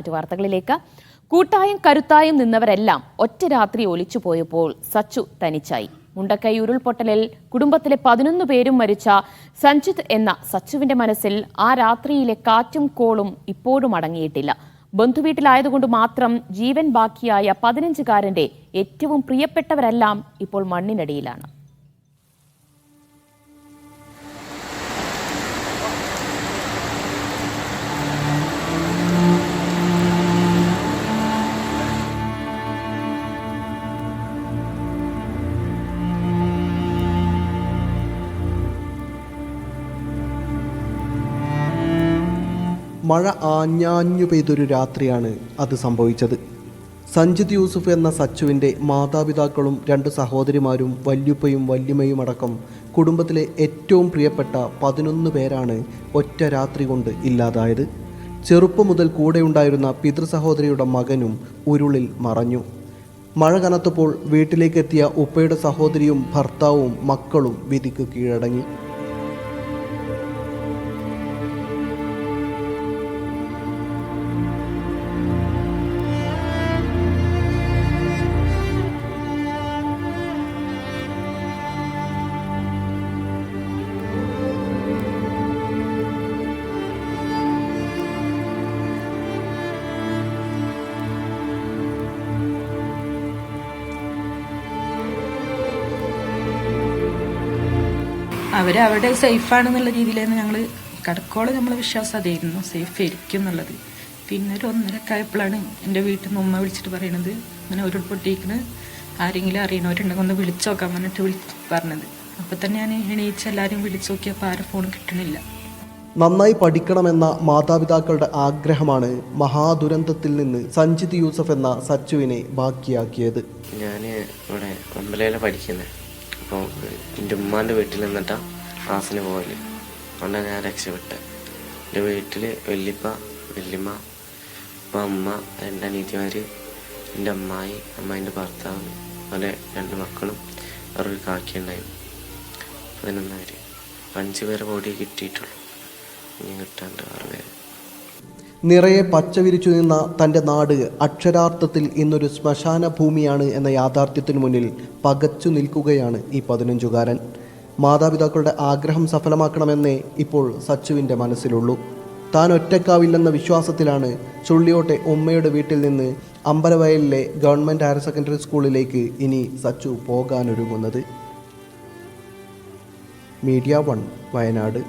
മറ്റു വാർത്തകളിലേക്ക്. കൂട്ടായും കരുത്തായും നിന്നവരെല്ലാം ഒറ്റ രാത്രി ഒലിച്ചു പോയപ്പോൾ സച്ചു തനിച്ചായി. മുണ്ടക്കൈ ഉരുൾപൊട്ടലിൽ കുടുംബത്തിലെ 11 പേരും മരിച്ച സഞ്ജിത്ത് എന്ന സച്ചുവിന്റെ മനസ്സിൽ ആ രാത്രിയിലെ കാറ്റും കോളും ഇപ്പോഴും അടങ്ങിയിട്ടില്ല. ബന്ധുവീട്ടിലായതുകൊണ്ട് മാത്രം ജീവൻ ബാക്കിയായ 15-കാരന്റെ ഏറ്റവും പ്രിയപ്പെട്ടവരെല്ലാം ഇപ്പോൾ മണ്ണിനടിയിലാണ്. മഴ ആഞ്ഞാഞ്ഞു പെയ്തൊരു രാത്രിയാണ് അത് സംഭവിച്ചത്. സഞ്ജിത്ത് യൂസുഫ് എന്ന സച്ചുവിൻ്റെ മാതാപിതാക്കളും 2 സഹോദരിമാരും വല്യുപ്പയും വല്യമ്മയും അടക്കം കുടുംബത്തിലെ ഏറ്റവും പ്രിയപ്പെട്ട 11 പേരാണ് ഒറ്റ രാത്രി കൊണ്ട് ഇല്ലാതായത്. ചെറുപ്പം മുതൽ കൂടെയുണ്ടായിരുന്ന പിതൃസഹോദരിയുടെ മകനും ഉരുളിൽ മറഞ്ഞു. മഴ കനത്തപ്പോൾ വീട്ടിലേക്കെത്തിയ ഉപ്പയുടെ സഹോദരിയും ഭർത്താവും മക്കളും വിധിക്ക് കീഴടങ്ങി. അവരവിടെ സേഫാണെന്നുള്ള രീതിയിലായിരുന്നു ഞങ്ങൾ കിടക്കോളം നമ്മളെ വിശ്വാസം അതായിരുന്നു, സേഫ് ആയിരിക്കും എന്നുള്ളത്. പിന്നെ ഒരു 1:30 ആയപ്പോഴാണ് എൻ്റെ വീട്ടിൽ നിന്ന് ഉമ്മ വിളിച്ചിട്ട് പറയണത് ഇങ്ങനെ ഉരുൾപൊട്ടിയിരിക്കണ്, ആരെങ്കിലും അറിയണവരുണ്ടെങ്കിൽ ഒന്ന് വിളിച്ചു നോക്കാൻ പറഞ്ഞിട്ട് പറഞ്ഞത്. അപ്പം തന്നെ ഞാൻ എണീച്ച് എല്ലാവരും വിളിച്ചു നോക്കിയപ്പോൾ ആരും ഫോൺ കിട്ടണില്ല. നന്നായി പഠിക്കണമെന്ന മാതാപിതാക്കളുടെ ആഗ്രഹമാണ് മഹാദുരന്തത്തിൽ നിന്ന് സഞ്ജിത്ത് യൂസഫ് എന്ന സച്ചുവിനെ ബാക്കിയാക്കിയത്. ഞാൻ ഇവിടെ അമ്പലയിലാണ് പഠിക്കുന്നത്. അപ്പോൾ എൻ്റെ ഉമ്മാൻ്റെ വീട്ടിൽ നിന്നിട്ടാണ് ക്ലാസ്സിന് പോകല്. അതുകൊണ്ടാണ് ഞാൻ രക്ഷപ്പെട്ടത്. എൻ്റെ വീട്ടിൽ വല്യപ്പ, വല്യമ്മ, ഇപ്പം അമ്മ, 2 അനിയത്തിമാർ, എൻ്റെ അമ്മായി, അമ്മായിൻ്റെ ഭർത്താവ്, അതുപോലെ 2 മക്കളും വേറൊരു കാക്കിയുണ്ടായിരുന്നു. 11 പേര്. 5 പേരെ ബോഡി കിട്ടിയിട്ടുള്ളൂ. ഇനി കിട്ടാണ്ട് 6 പേര്. നിറയെ പച്ച വിരിച്ചു നിന്ന തൻ്റെ നാട് അക്ഷരാർത്ഥത്തിൽ ഇന്നൊരു ശ്മശാന ഭൂമിയാണ് എന്ന യാഥാർത്ഥ്യത്തിനു മുന്നിൽ പകച്ചു നിൽക്കുകയാണ് ഈ 15-കാരൻ. മാതാപിതാക്കളുടെ ആഗ്രഹം സഫലമാക്കണമെന്നേ ഇപ്പോൾ സച്ചുവിൻ്റെ മനസ്സിലുള്ളൂ. താൻ ഒറ്റക്കാവില്ലെന്ന വിശ്വാസത്തിലാണ് ചുള്ളിയോട്ടെ ഉമ്മയുടെ വീട്ടിൽ നിന്ന് അമ്പലവയലിലെ ഗവൺമെൻറ് ഹയർ സെക്കൻഡറി സ്കൂളിലേക്ക് ഇനി സച്ചു പോകാനൊരുങ്ങുന്നത്. മീഡിയ 1 വയനാട്.